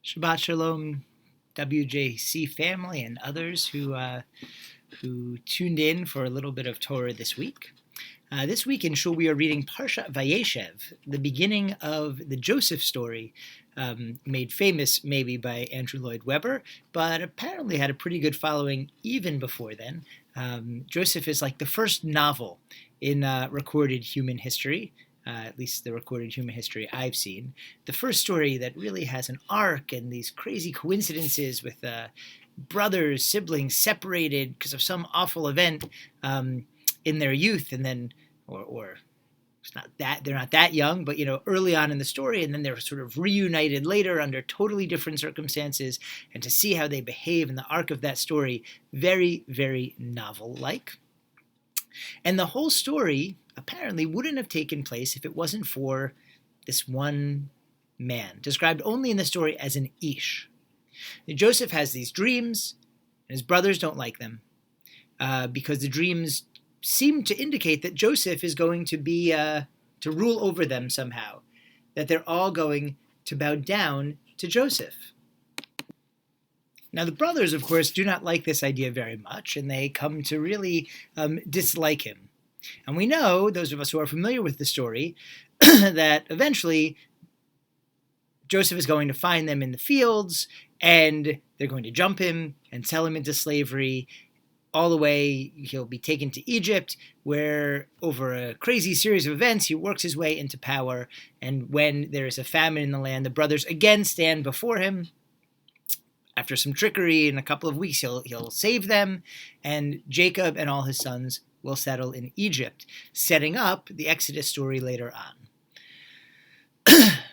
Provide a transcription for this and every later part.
Shabbat Shalom, WJC family and others who tuned in for a little bit of Torah this week. This week in Shul we are reading Parshat VaYeshev, the beginning of the Joseph story, made famous maybe by Andrew Lloyd Webber, but apparently had a pretty good following even before then. Joseph is like the first novel in recorded human history. At least the recorded human history I've seen, the first story that really has an arc and these crazy coincidences with brothers, siblings separated because of some awful event in their youth, and then, or it's not that they're not that young, but early on in the story, and then they're sort of reunited later under totally different circumstances, and to see how they behave in the arc of that story, very, very novel-like. And the whole story apparently wouldn't have taken place if it wasn't for this one man, described only in the story as an ish. Joseph has these dreams, and his brothers don't like them because the dreams seem to indicate that Joseph is going to be to rule over them somehow, that they're all going to bow down to Joseph. Now, the brothers, of course, do not like this idea very much, and they come to really dislike him. And we know, those of us who are familiar with the story, that eventually Joseph is going to find them in the fields, and they're going to jump him and sell him into slavery. All the way, he'll be taken to Egypt, where over a crazy series of events, he works his way into power. And when there is a famine in the land, the brothers again stand before him. After some trickery, in a couple of weeks, he'll save them, and Jacob and all his sons will settle in Egypt, setting up the Exodus story later on.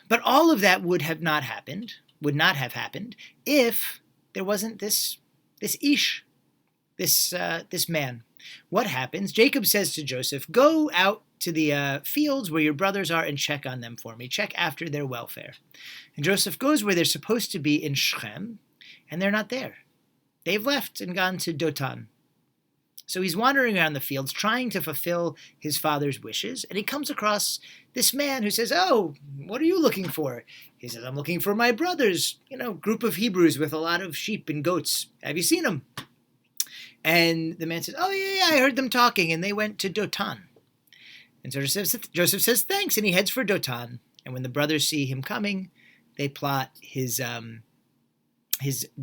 But all of that would not have happened, if there wasn't this ish, this man. What happens? Jacob says to Joseph, "Go out to the fields where your brothers are and check on them for me. Check after their welfare." And Joseph goes where they're supposed to be in Shechem, and they're not there. They've left and gone to Dotan. So he's wandering around the fields trying to fulfill his father's wishes, and he comes across this man who says, "Oh, what are you looking for?" He says, "I'm looking for my brothers, group of Hebrews with a lot of sheep and goats. Have you seen them?" And the man says, "Oh, yeah, I heard them talking, and they went to Dotan." And so Joseph says, "Thanks," and he heads for Dotan. And when the brothers see him coming, they plot his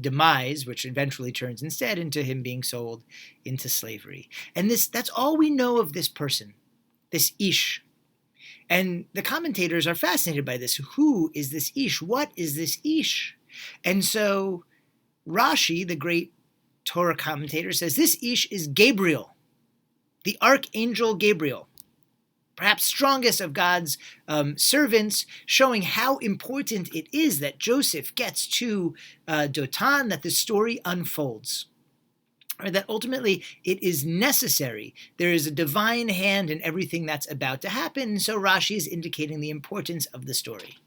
demise, which eventually turns instead into him being sold into slavery. And that's all we know of this person, this Ish. And the commentators are fascinated by this. Who is this Ish? What is this Ish? And so Rashi, the great Torah commentator, says this Ish is Gabriel, the archangel Gabriel, perhaps strongest of God's servants, showing how important it is that Joseph gets to Dotan, that the story unfolds, or that ultimately it is necessary. There is a divine hand in everything that's about to happen, and so Rashi is indicating the importance of the story.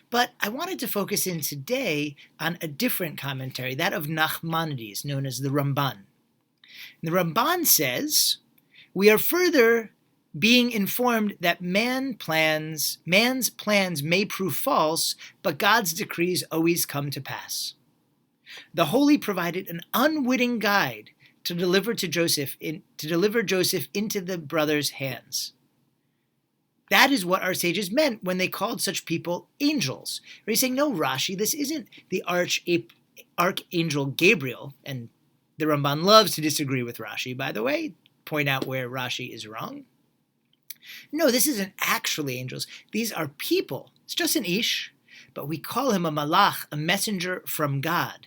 But I wanted to focus in today on a different commentary, that of Nachmanides, known as the Ramban. And the Ramban says, we are further being informed that man's plans may prove false, but God's decrees always come to pass. The Holy provided an unwitting guide to deliver Joseph into the brothers' hands. That is what our sages meant when they called such people angels. He's saying, no, Rashi, this isn't the archangel Gabriel. And the Ramban loves to disagree with Rashi, by the way, point out where Rashi is wrong. No, this isn't actually angels. These are people. It's just an Ish, but we call him a malach, a messenger from God.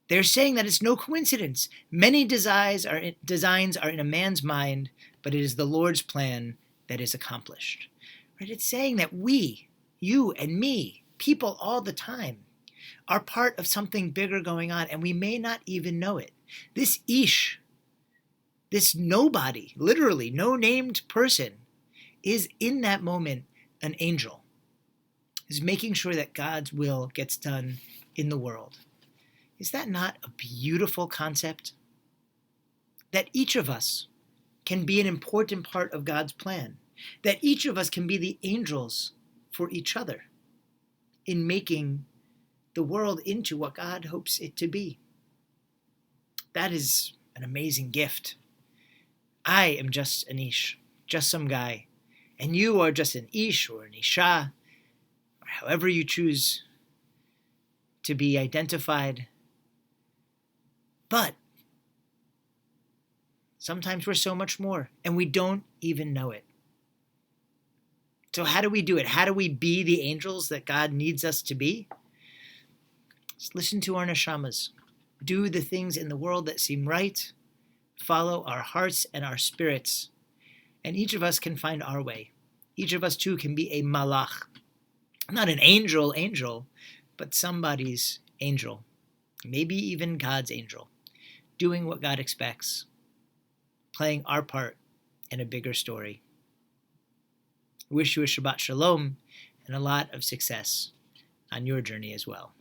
They're saying that it's no coincidence. Many designs are in a man's mind, but it is the Lord's plan that is accomplished. Right? It's saying that we, you and me, people all the time, are part of something bigger going on, and we may not even know it. This Ish, this nobody, literally no named person, is in that moment an angel, is making sure that God's will gets done in the world. Is that not a beautiful concept? That each of us can be an important part of God's plan. That each of us can be the angels for each other in making the world into what God hopes it to be. That is an amazing gift. I am just an ish, just some guy, and you are just an ish or an isha, or however you choose to be identified. But sometimes we're so much more, and we don't even know it. So how do we do it? How do we be the angels that God needs us to be? Just listen to our neshamas. Do the things in the world that seem right. Follow our hearts and our spirits. And each of us can find our way. Each of us, too, can be a malach. Not an angel, but somebody's angel. Maybe even God's angel. Doing what God expects. Playing our part in a bigger story. I wish you a Shabbat Shalom and a lot of success on your journey as well.